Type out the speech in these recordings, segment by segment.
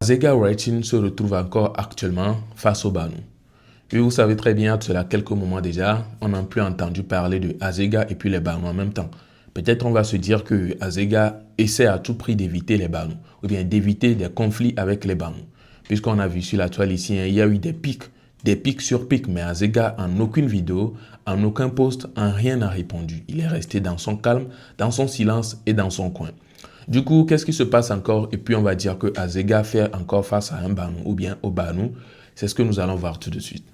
Azega Writing se retrouve encore actuellement face au Banu. Et vous savez très bien, cela quelques moments déjà, on n'a plus entendu parler de Azega et puis les Banu en même temps. Peut-être on va se dire que Azega essaie à tout prix d'éviter les Banu, ou bien d'éviter des conflits avec les Banu. Puisqu'on a vu sur la toile ici, il y a eu des pics sur pics, mais Azega en aucune vidéo, en aucun post, en rien n'a répondu. Il est resté dans son calme, dans son silence et dans son coin. Du coup, qu'est-ce qui se passe encore? Et puis on va dire que Azega fait encore face à un Banu ou bien au Banu. C'est ce que nous allons voir tout de suite.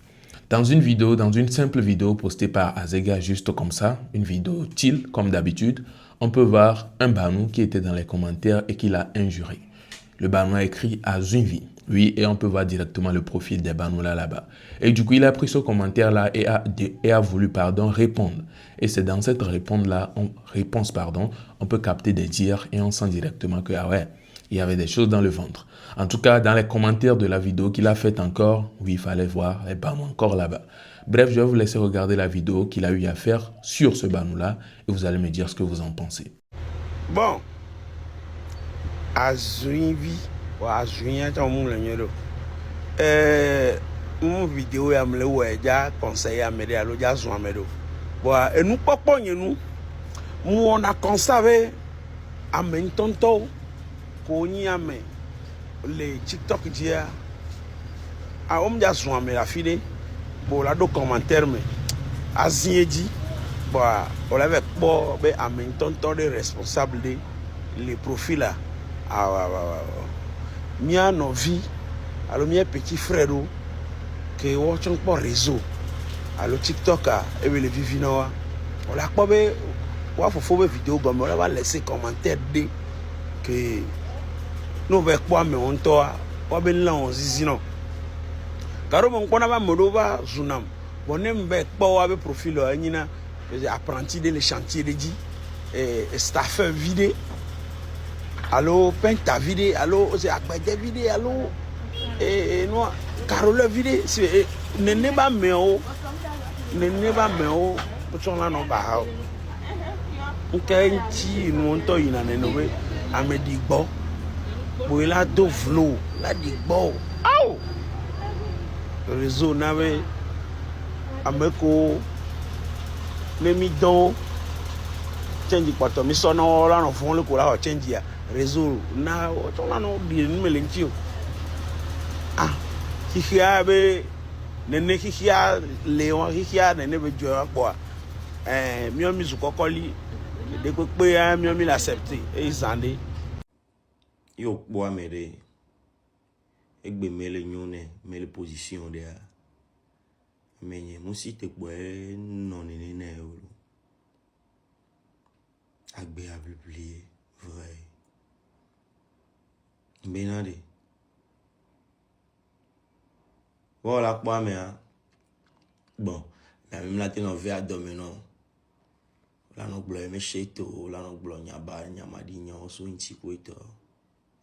Dans une simple vidéo postée par Azega juste comme ça, une vidéo chill comme d'habitude, on peut voir un Banu qui était dans les commentaires et qui l'a injuré. Le Banu a écrit Azunvi. Oui, et on peut voir directement le profil des Banu là-bas. Et du coup, il a pris ce commentaire-là et a voulu répondre. Et c'est dans cette réponse, on peut capter des dires et on sent directement que, ah ouais, il y avait des choses dans le ventre. En tout cas, dans les commentaires de la vidéo qu'il a faite encore, oui, il fallait voir les Banu encore là-bas. Bref, je vais vous laisser regarder la vidéo qu'il a eu à faire sur ce Banu-là et vous allez me dire ce que vous en pensez. Bon, Azunvi, Azunya, mon vidéo ya mle ouais ja conseil à m'aider à l'autre ja zoom m'aider. Bon, et nous pas nous, on a conservé à mentonto qu'on y a mis les TikTok dia a on ja zoom me la file. Bon, là do commentaire mais Azien dit bon, on avait pas ben à mentonto de responsable de les profils là. Ah, mia no vie alors mia petit frère que watching pour réseau alors TikTok et le vivino on l'a pas be wa fofo be vidéo comme on va laisser commentaire de que nous va quoi mais on toi wa ben là on zizi non car on connait pas modoba zunam bonem be pas wa be profil anyina apprenti de le chantier de dit et staffeur vidé allo peinta vidé allo c'est agbede vidé allo et non Carole vidé c'est ne ba meo on la no ba nti no nto ina ne no we amedigbo bo la do vlo la digbo au réseau na we ameko me mi don change pato mi so no la no fun le ko la change ya réseau na on la no di ni melenchi ah hihia be nene hihia leon hihia nene be jo akpo mi o mi zu kokoli de pe ya mi o mi l'accepter e izande yo po amere egbe mele nyune mele position de menye musi te po non nene o agbe a publier vrai benade voilà quoi mais bon la même la teno ve a domino la no glo me sheto la no glo nyaba nyamadi nyo so nti poeto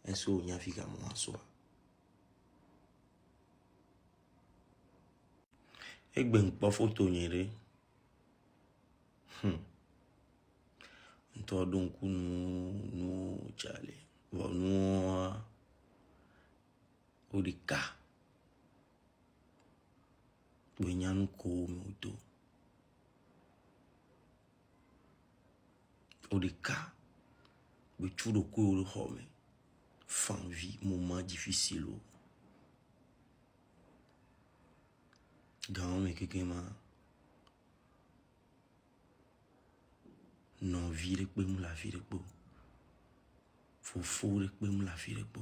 eso nya fika mo aso egbe npo photo nyere nto donc no chale bon no odika Benyan ko muto odika be chudo ko le home fin vie moment difficile dans me kekema non vie de pe mu la vie de po fofo de pe mu la vie de po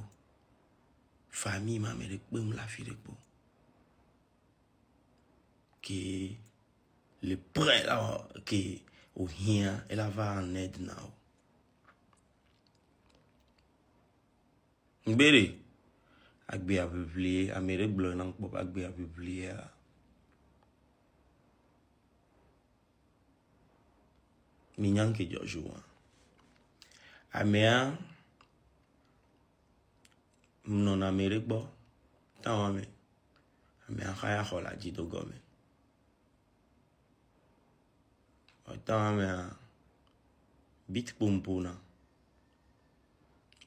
famille ma me de pe mu la vie de po que le prêt là que au rien elle va en aide now mbere agbe a publier amere blo nan pop agbe a publier minyan ke jojo amea non amere gbo tan ame amea khaya khola ji do gome Autant mais bit pompona.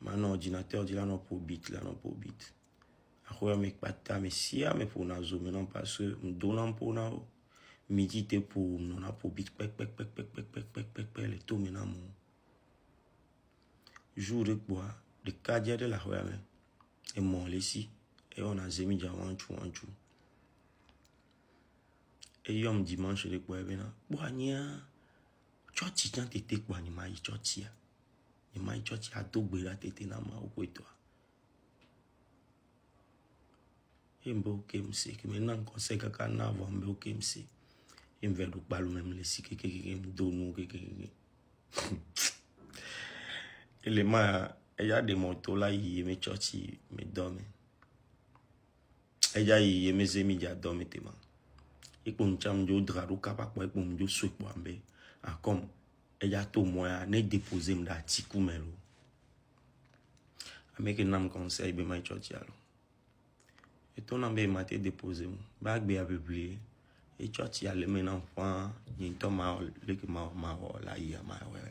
Mon ordinateur dit là non pour bit, là non pour bit. Ahoya me pata me sia me pour na zo maintenant parce que me donnant pour na midi te pour non a pour bit pek le tout maintenant mon jour de quoi de cadia de la hoya me et mon lesi et on a zemi ja wanchu et yom dimanche de quoi bena boania choti jan tete kwa ni mai choti ya ni mai choti a do gbe la tete na ma o toi et mbo kemse que maintenant conseil ka na vo mbo kemse et me veut pas le même les si que me donne que et les ma il y a des motos là il me choti me dorme et y a il me zemi dia dorme tellement et qu'on cham jo draro kapa kwa pour me jo soup pour ambe a comme et y a tout moi ne déposer me da tiku melo avec un nam conseil be ma choti alors et ton ambe m'a déposer ba gbe a publier et choti a le maintenant enfant ni to ma le que ma la ya ma ouais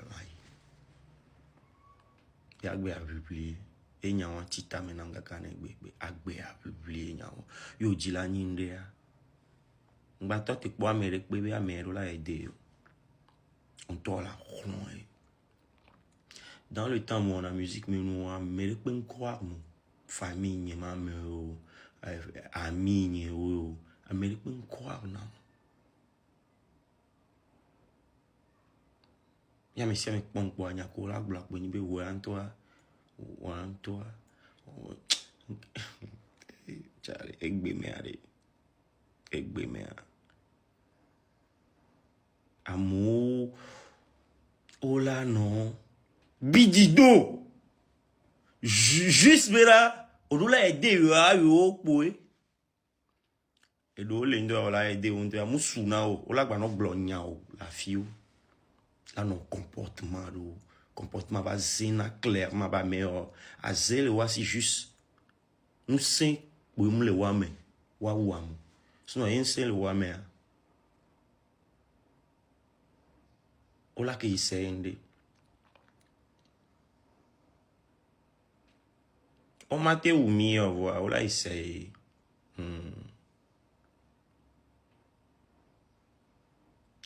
ya gbe a publier et nyawa tita menanga kana gbe agbe a publier nyawa yo jila nyinde ya ngba to te po amere pe be amero la aider on to la dans le temps où on a musique mais nous amere pe croire mon famille ni ma me ami ni o amere pe croire na ya me se me pon kwa nya ko la gba pe ni be wo antoa Charlie, egbe me amour ola non bidido juste là on l'a aidé yo poe et do le ndo la aidé on te amusuna o la gba no glonya o la fio là non comportement va zina clairement va meilleur à zéro voici juste nous c'est pour nous le wame wa wam sinon un seul wame ola que isende on mate ou mi voir ola essaye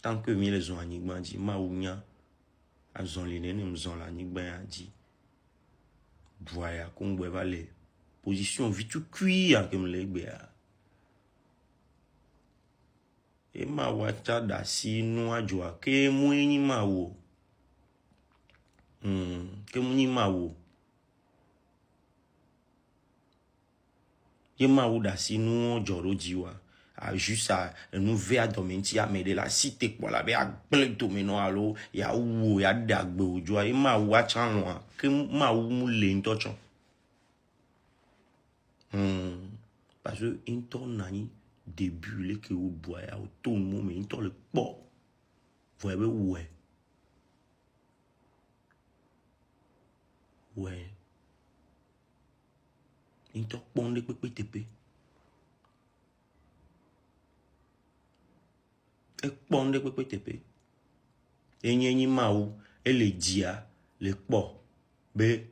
tant que mi les ont anigma dit ma ounya azon li nene mzon la ni gben a di voya kongwe vale position vitu cuire que me le gbe a e ma wacha da si nu ajwa ke mu yin ma wo ke mu yin ma wo ye ma wo da si nu joro jiwa a juste à nous ver domenti a mede la cité pour la be a gble to meno alo ya wo ya dagbe ojo e ma wa chan lo ke ma wo mu le ntocho parce que into nani début le que o bois ya o to mo me into le po voye be ouais into ponde pepe tepe e ponde pepe tepe enyenyi mawu ele dia le po be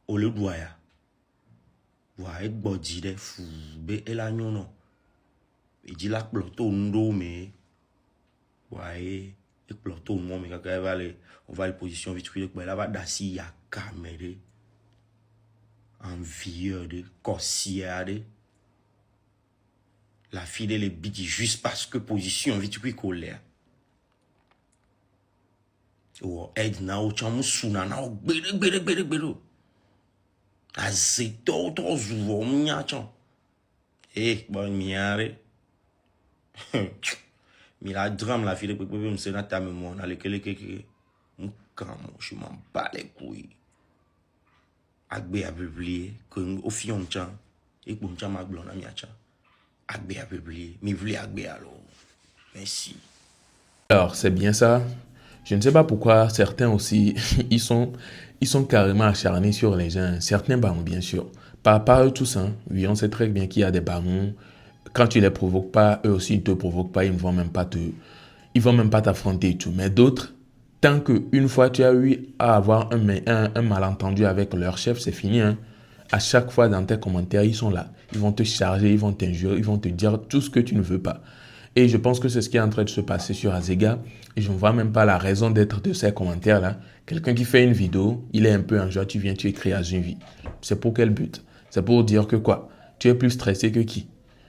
o le doya wa e gboji de fu be ela nyono e di la ploto ndo me wa e ploto mo me ka vale on va le position vite que la va dasi ya camere en vieux de corsiade la fille de les bidi juste parce que position vite que colère o aide na o chamu suna na o gbere azeto to zuvo nya chan bon miare mi la drame la fille de pepe me se na ta mémoire na le kele je m'en bats les couilles agbe a publié que au fion chan et pour chan ma blona mi chan agbe a publié mi vle agbe alors merci. Alors c'est bien ça. Je ne sais pas pourquoi certains aussi ils sont carrément acharnés sur les gens. Certains barons bien sûr, pas eux tous hein. Oui, on sait très bien qu'il y a des barons. Quand tu les provoques pas, eux aussi ils te provoquent pas, ils vont même pas t'affronter et tout. Mais d'autres, tant qu'une fois tu as eu à avoir un malentendu avec leur chef, c'est fini. Hein. À chaque fois dans tes commentaires, ils sont là. Ils vont te charger, ils vont t'injurier, ils vont te dire tout ce que tu ne veux pas. Et je pense que c'est ce qui est en train de se passer sur Azega. Et je ne vois même pas la raison d'être de ces commentaires-là. Quelqu'un qui fait une vidéo, il est un peu en joie, tu viens, tu écris à une vie. C'est pour quel but? C'est pour dire que quoi? Tu es plus stressé que qui?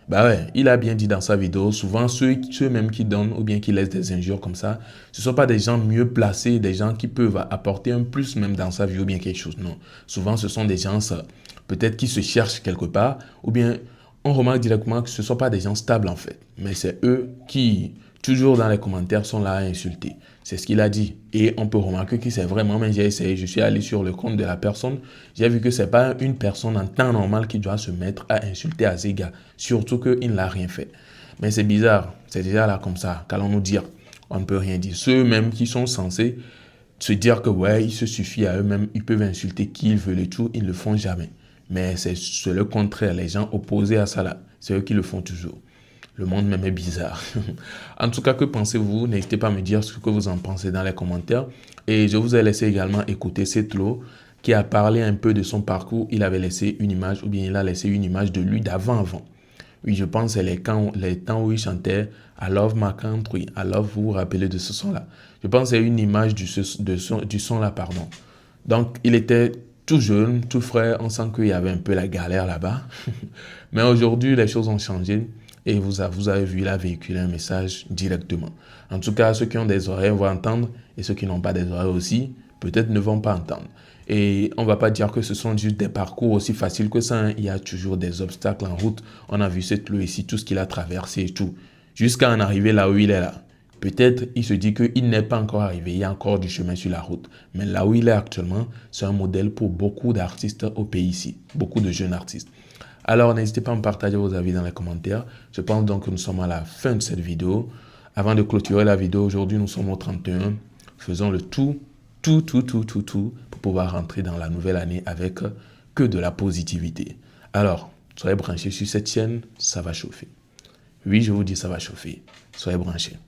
Bah ouais, il a bien dit dans sa vidéo, souvent ceux même qui donnent ou bien qui laissent des injures comme ça, ce ne sont pas des gens mieux placés, des gens qui peuvent apporter un plus même dans sa vie ou bien quelque chose. Non, souvent ce sont des gens peut-être qui se cherchent quelque part ou bien on remarque directement que ce ne sont pas des gens stables en fait. Mais c'est eux qui, toujours dans les commentaires, sont là à insulter. C'est ce qu'il a dit. Et on peut remarquer que c'est vraiment, mais j'ai essayé, je suis allé sur le compte de la personne, j'ai vu que ce n'est pas une personne en temps normal qui doit se mettre à insulter Azega. Surtout qu'il n'a rien fait. Mais c'est bizarre, c'est déjà là comme ça. Qu'allons-nous dire? On ne peut rien dire. Ceux-mêmes qui sont censés se dire que ouais, il se suffit à eux-mêmes, ils peuvent insulter qui ils veulent et tout, ils ne le font jamais. Mais c'est le contraire, les gens opposés à ça là, c'est eux qui le font toujours. Le monde même est bizarre. En tout cas, que pensez-vous? N'hésitez pas à me dire ce que vous en pensez dans les commentaires. Et je vous ai laissé également écouter Setlo qui a parlé un peu de son parcours. Il avait laissé une image, ou bien il a laissé une image de lui d'avant. Oui, je pense que c'est les temps où il chantait « I love my country ». « I love », vous vous rappelez de ce son-là. Je pense que c'est une image du son-là, pardon. Donc, il était tout jeune, tout frais. On sent qu'il y avait un peu la galère là-bas. Mais aujourd'hui, les choses ont changé. Et vous avez vu, il a véhiculé un message directement. En tout cas, ceux qui ont des oreilles vont entendre. Et ceux qui n'ont pas des oreilles aussi, peut-être ne vont pas entendre. Et on ne va pas dire que ce sont juste des parcours aussi faciles que ça. Hein. Il y a toujours des obstacles en route. On a vu cette loi ici, tout ce qu'il a traversé et tout. Jusqu'à en arriver là où il est là. Peut-être il se dit qu'il n'est pas encore arrivé. Il y a encore du chemin sur la route. Mais là où il est actuellement, c'est un modèle pour beaucoup d'artistes au pays ici. Beaucoup de jeunes artistes. Alors, n'hésitez pas à me partager vos avis dans les commentaires. Je pense donc que nous sommes à la fin de cette vidéo. Avant de clôturer la vidéo, aujourd'hui, nous sommes au 31. Faisons le tout pour pouvoir rentrer dans la nouvelle année avec que de la positivité. Alors, soyez branchés sur cette chaîne, ça va chauffer. Oui, je vous dis, ça va chauffer. Soyez branchés.